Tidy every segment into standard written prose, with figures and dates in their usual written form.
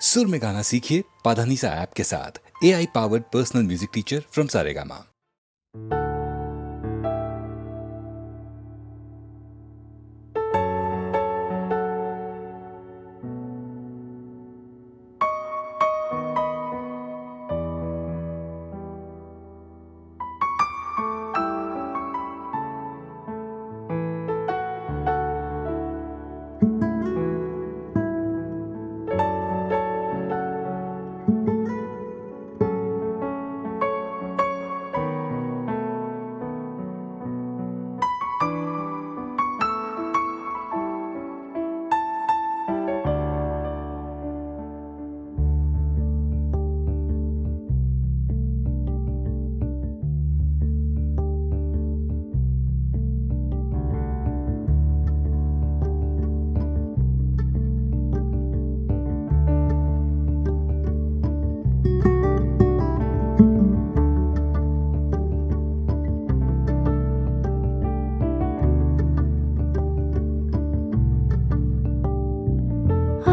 सुर में गाना सीखिए पाधानीसा ऐप के साथ। AI powered personal music teacher from Saregama.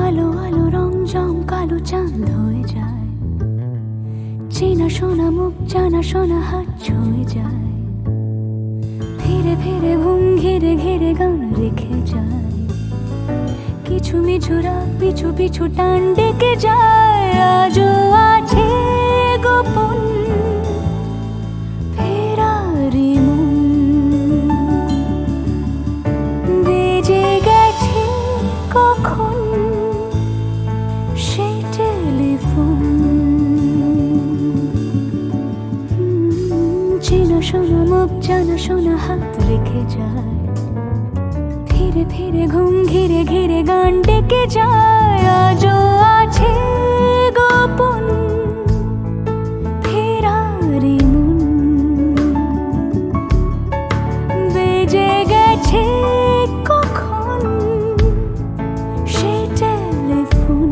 আলো আলো রং জম কালো চাঁদ হয়ে যায়, চেনা শোনা মুখ জানা শোনা হাত ছুঁয়ে যায়, ফিরে ফিরে ঘুম ঘিরে ঘিরে গান রেখে যায়, কিছু মিছু রাত পিছু পিছু টান ডেকে যায়। আজও আছে গোপন ফেরারি মন, বেজে গেছে কখন সেই টেলিফোন। চেনা শোনা মুখ জানা শোনা হাত রেখে যায়, ফিরে ফিরে ঘুম ঘিরে ঘিরে গান ডেকে যায়। আজও আছে গোপন ফেরারি মন, বেজে গেছে কখন সেই টেলিফোন।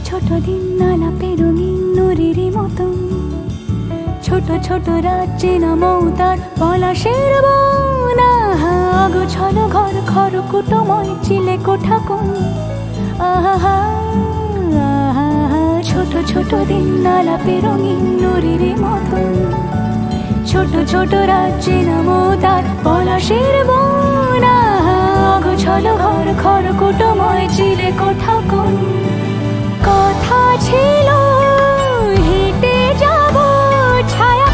ছোট দিন আলাপের রঙিন নুরির মতন, ছোট ছোট রাত চেনা মৌতার পলাশের বন। আগোছালো ঘর খড়কুটোময় চিলে কোঠা কোন, আহা আহা। ছোট ছোট দিন আলাপের রঙিন নুরির মতন, ছোট ছোট রাত চেনা মৌতার পলাশের বন। আগোছালো ঘর খড়কুটোময় চিলে কোঠা কোন। কথা ছিল হেঁটে যাব ছায়া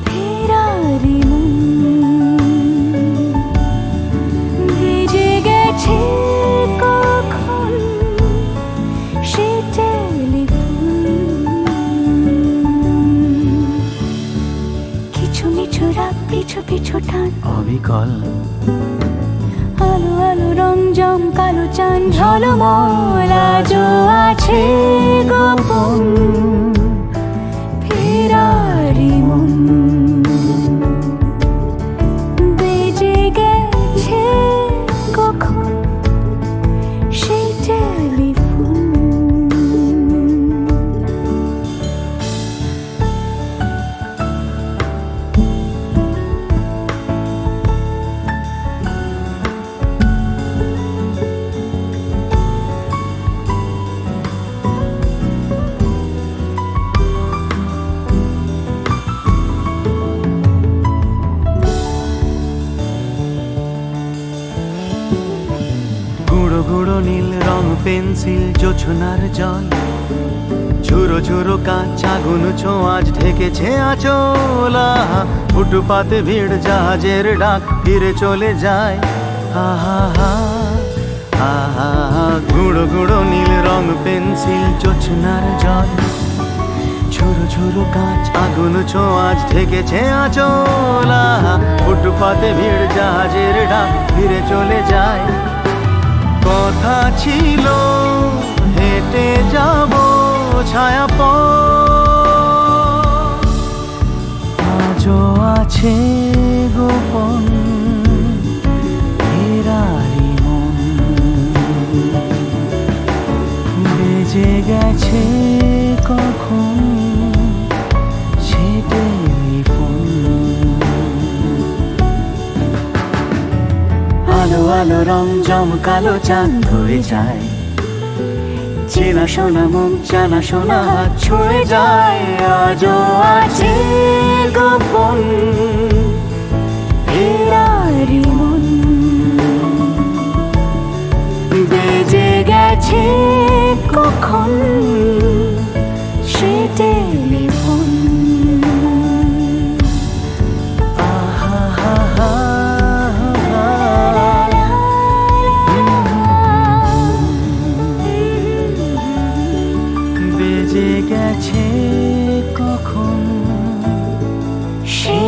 ফেরারি মন, ভেজে গেছে কখন সে টেলিফোন। কিছু মিছু রাত পিছু পিছু টান অবিকল, আলো আলো রং জম কালো চাঁদ ঝলমল। আজও আছে গোপন ফেরারি মন, বেজে গেছে কখন সেই টেলিফোন। গুঁড়ো গুঁড়ো নীল রং পেন্সিল জোছনার জল, ঝুরো ঝুরো কাঁচ আগুন ছোঁয়াজ ঢেকেছে আঁচলা। ফুটপাতে ভিড় জাহাজের ডাক ফিরে চলে যায়। আহা হা গুঁড়ো গুঁড়ো নীল রং পেন্সিল জোছনার জল, ঝুরো ঝুরো কাঁচ আগুন ছোঁয়াজ ঢেকেছে আঁচলা। ফুটপাতে ভিড় জাহাজের ডাক ফিরে চলে যায়। কথা ছিল হেঁটে যাব ছায়া আজও আছে গোপন ফেরারি মন, বেজে গেছে কখন সে টেলিফোন। আলো আলো রং জমকালো চাঁদ হয়ে যায়, চেনা শোনা মুখ জানা শোনা হাত ছুঁয়ে যায়। আজও আছে গোপন ফেরারি মন, বেজে গেছে কখন সে টেলিফোন। আহা হা হা বেজে গেছে কখন সে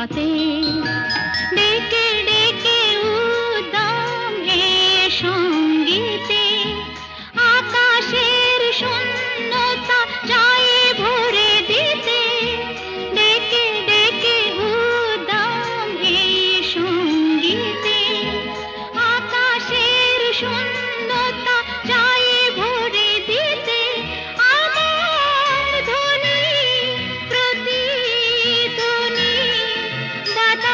পথে ডেকে ডেকে উদ্দাম হে সঙ্গীতে আকাশের শূন্যতা যায় ভরে দিতে ডেকে ডেকে উদ্দাম হে সঙ্গীতে আকাশের শূন্যতা যায় ভরে দিতে আমার ধ্বনি প্রতিধ্বনি দাতা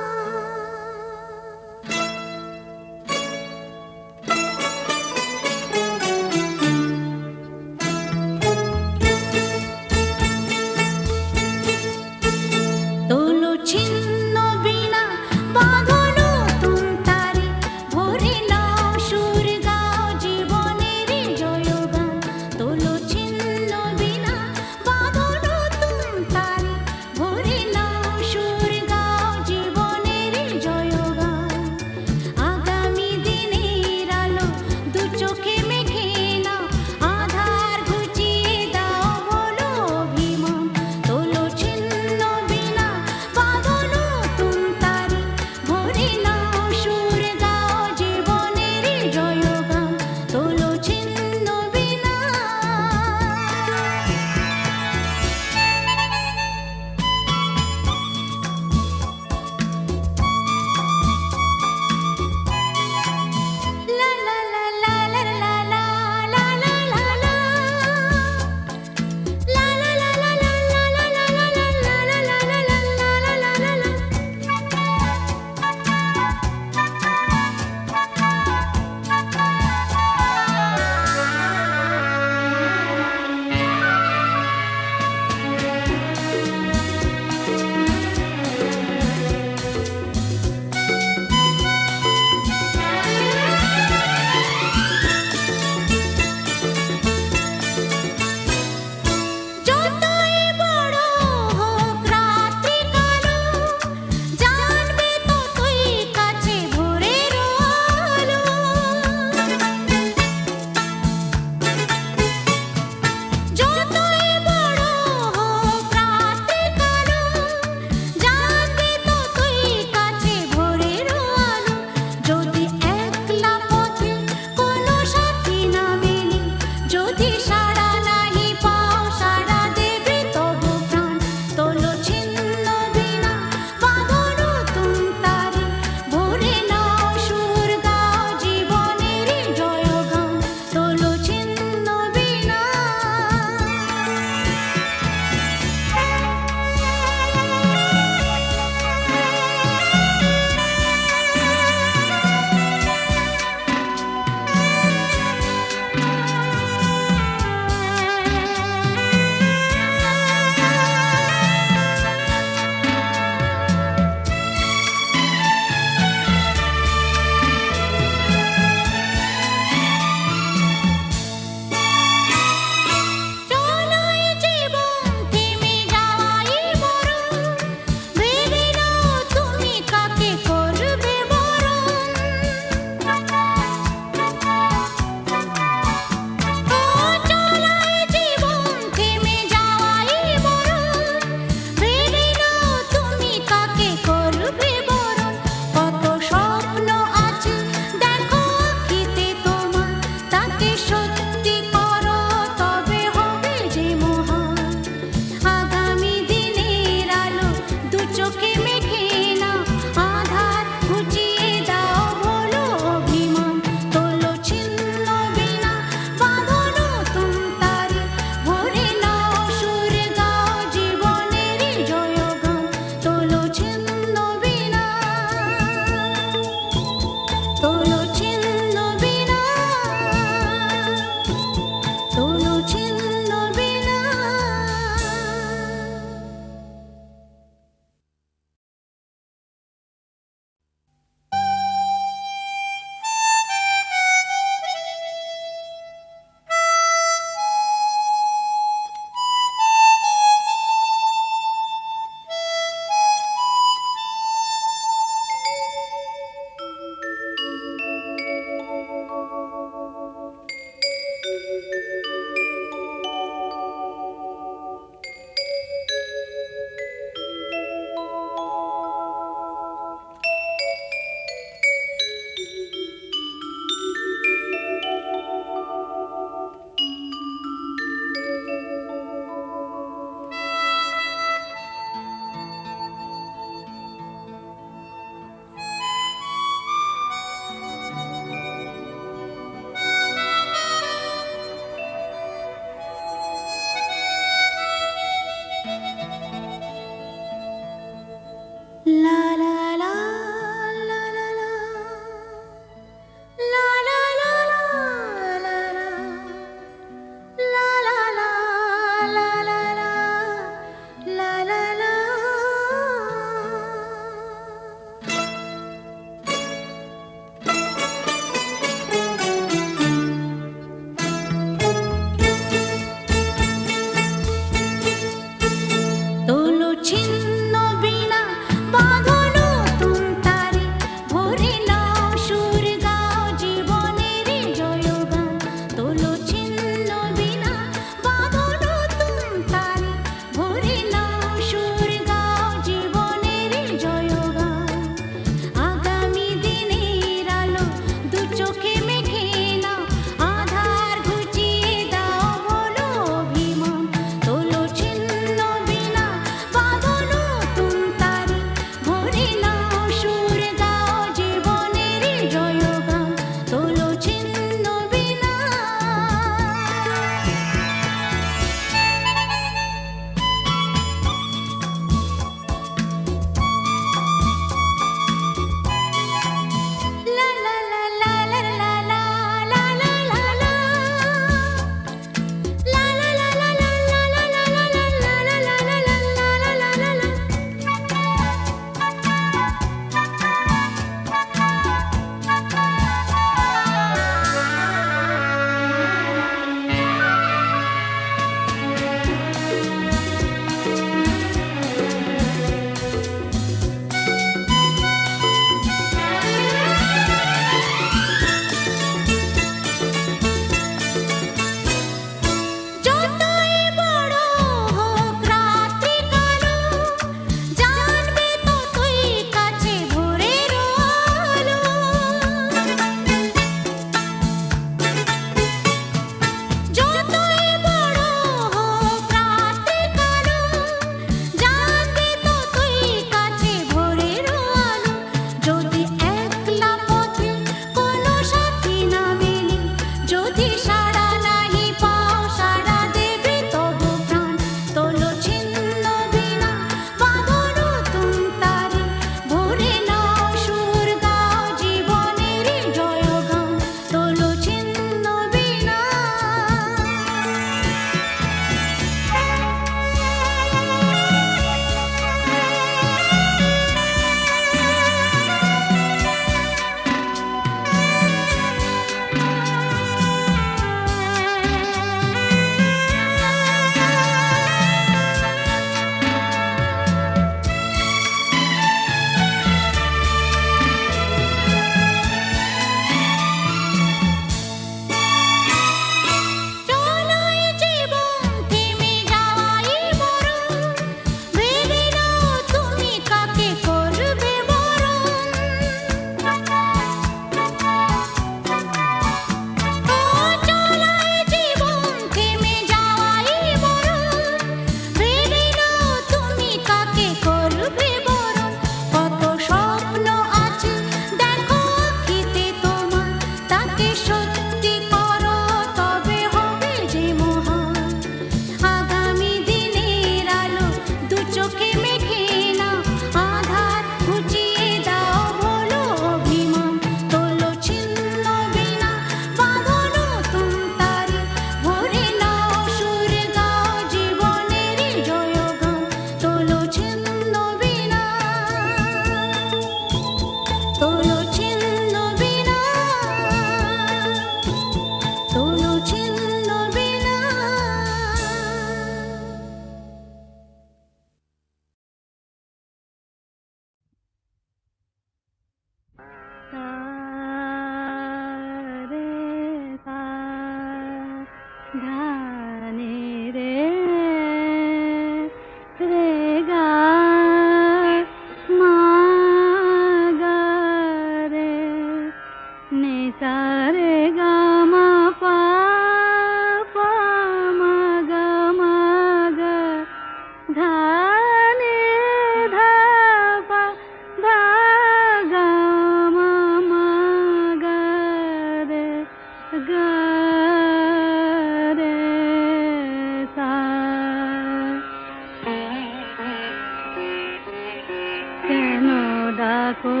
ডাকো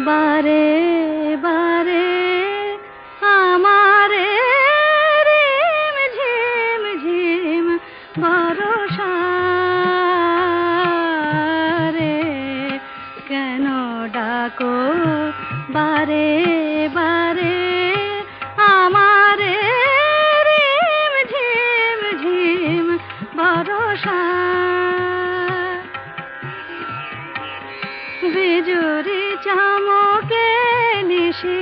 বারে বারে আমারে রিম ঝিম ঝিম বরষা রে কেন ডাকো বারে বারে আমারে রিম ঝিম ঝিম বরষা বিজুরি চমকে নিশি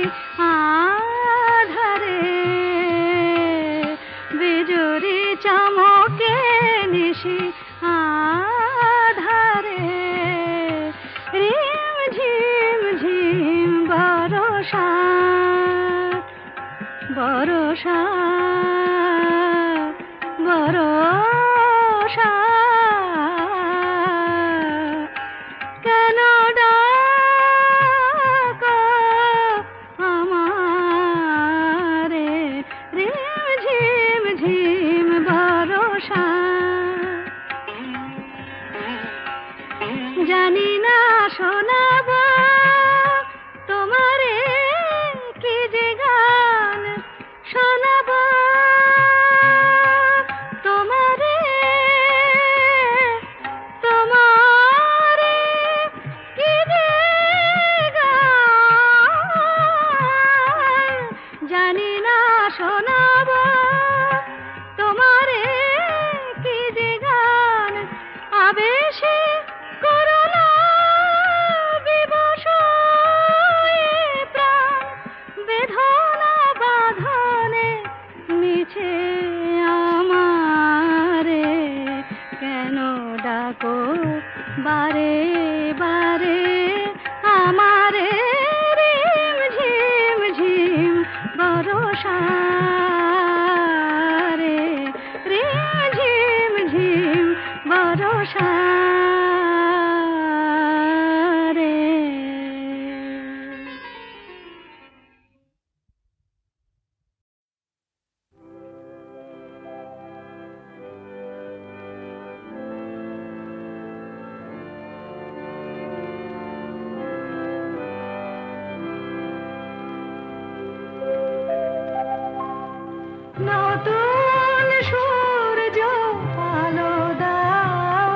আধারে বিজুরি চমকে নিশি আধারে রিম ঝিম ঝিম বরষা বরষা বরষা কেন ডাকো আমারে রিম ঝিম ঝিম বরষা জানি না শোনাবো তোমারে কি যে গান শোনাবো তোমারে তোমারে কি যে গান জানি না শোনাবো তোমারে কি যে গান আবেশে করুণা বিবশ এ প্রাণ বেদনা বাঁধনে মিছে আমারে কেন ডাকো বারে বারে আমারে রিম ঝিম ঝিম বরষা রে রিম ঝিম ঝিম বরষা রে নতুন সূর্য আলো দাও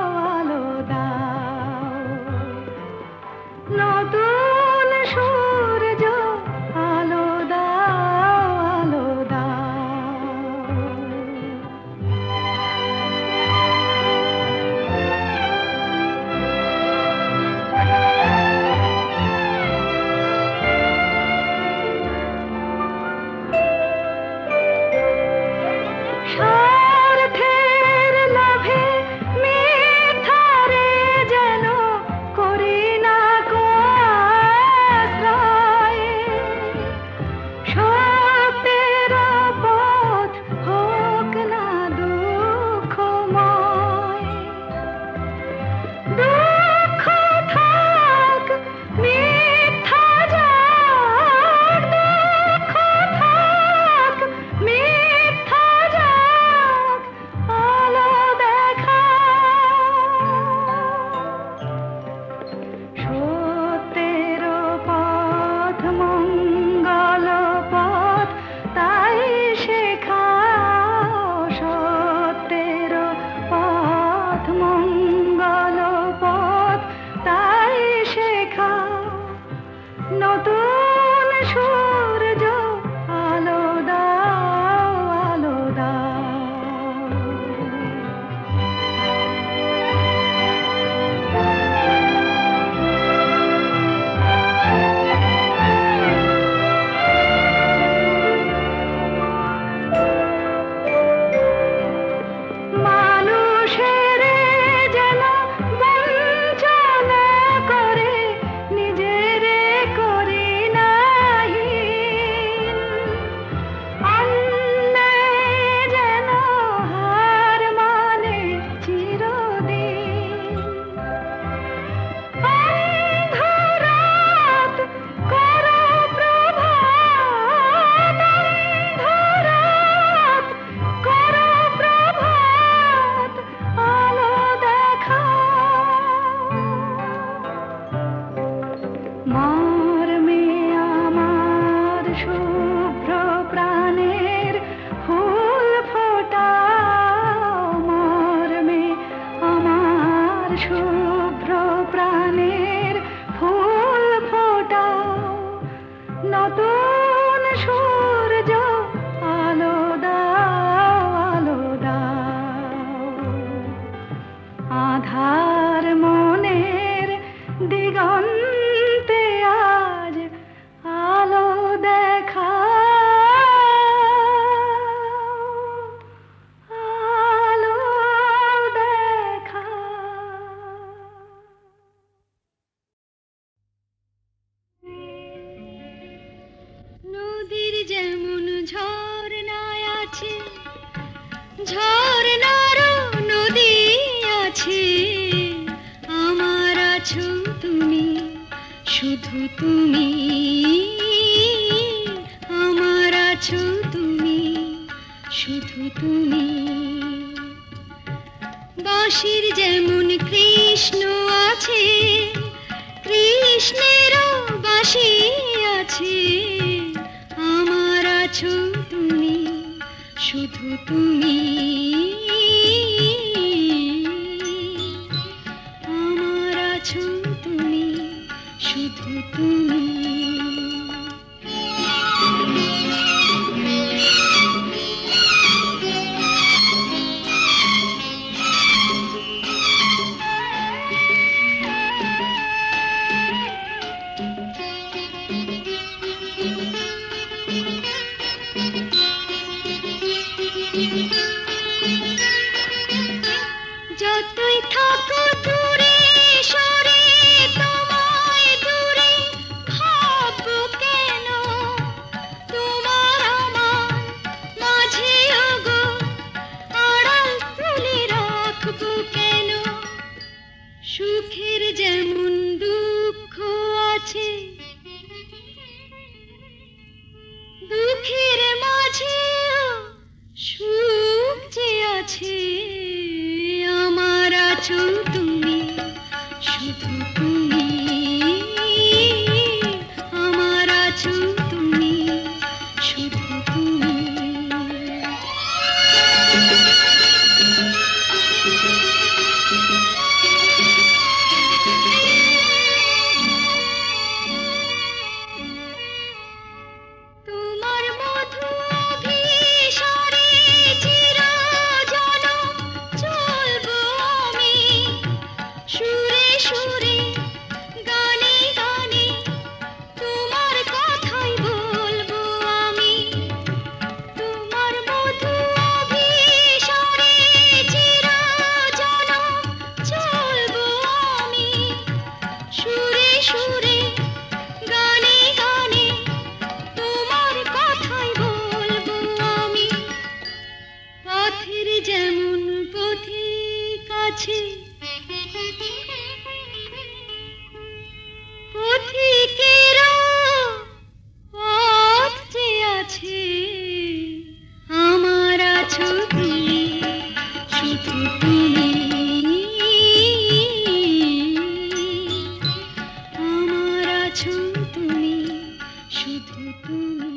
নতুন সূর্য আলো দাও আলো দাও আধার মনের দিগন্তে আজ আলো দেখা আলো দেখা নদীর যেমন ঝর্ণায় আছে ঝর্ণারও নদী আছে আমার আছো তুমি শুধু তুমি আমার আছো তুমি শুধু তুমি বাঁশির যেমন কৃষ্ণ আছে কৃষ্ণেরও বাঁশি আছে আমার আছো তুমি শুধু তুমি আমার আছো তুমি শুধু তুমি যতই থাকো দূরে সরে তোমায় দূরে ভাববো কেন তোমার আমার মাঝে ওগো আড়াল তুলে রাখবো কেন সুখের যেমন দুঃখ আছে দুঃখের মাঝেও সুখ যে আছে আমার আছো তুমি শুধু তুমি আমার আছো তুমি শুধু তুমি তোমার মধু অভিসারে চিরজনম চলবো আমি সুরে সুরে গানে গানে তোমার কথাই বলবো আমি তোমার মধু অভিসারে চিরজনম চলবো আমি সুরে সুরে গানে গানে তোমার কথাই বলবো আমি পথের যেমন পথিক আছে পথিকেরও পথ যে আছে আমার আছো তুমি শুধু তুমি আমার আছো তুমি শুধু তুমি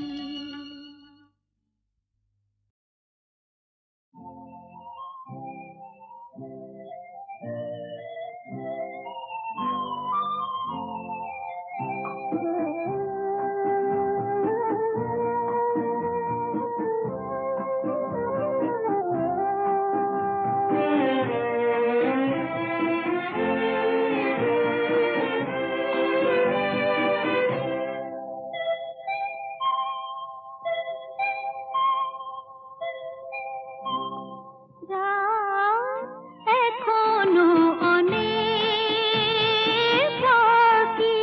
এখনো অনেক বাকি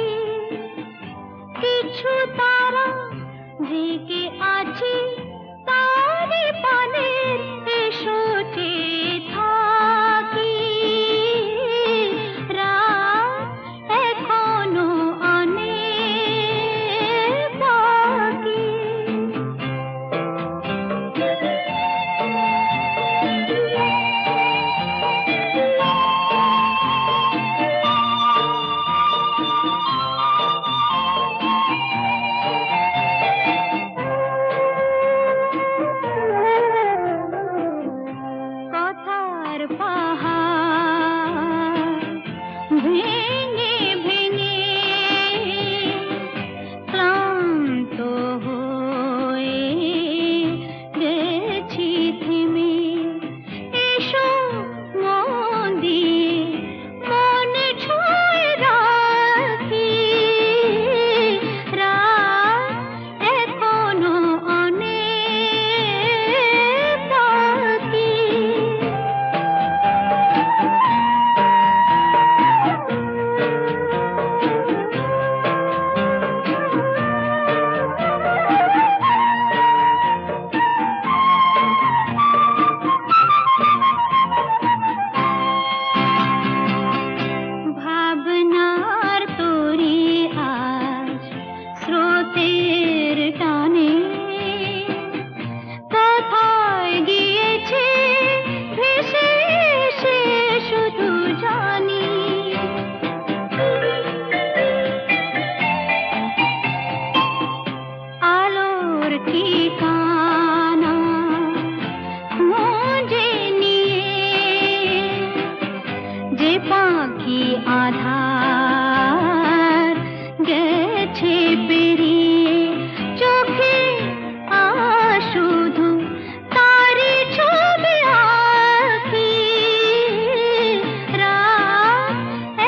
কিছু তারা জেগে আছে তারে পানে এসো চেয়ে থাকি রাত এখনো অনেক বাকি ভেঙে ভেঙে ক্লান্ত পাখি আধার গেছে পেরিয়ে চোখে শুধু তারি ছবি আঁকি রাত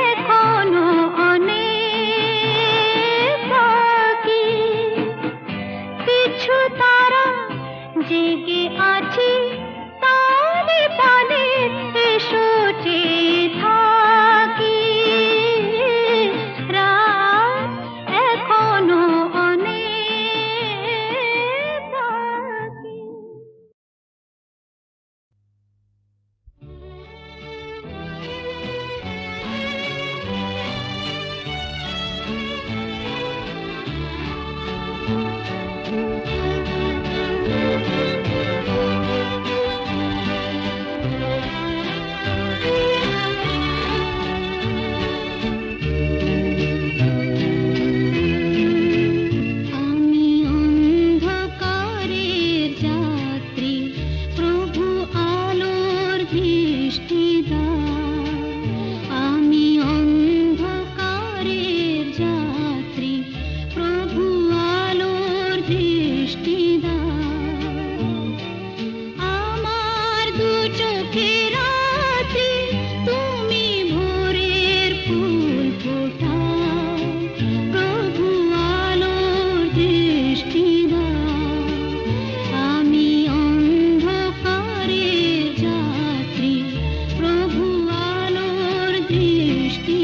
এখনো অনেক বাকি কিছু তারা জেগে আছে তারে পানে এসো চেয়ে থাকি রাত এখনো অনেক বাকি। আমি অন্ধকারের যাত্রী প্রভু আলোর দৃষ্টি দাও আমি অন্ধকারের যাত্রী প্রভু আলোর দৃষ্টি দাও আমার দু চোখের রাতে তুমি ভোরের ফুল ফোটাও প্রভু আলোর দৃষ্টি দাও আমি অন্ধকারের যাত্রী প্রভু আলোর দৃষ্টি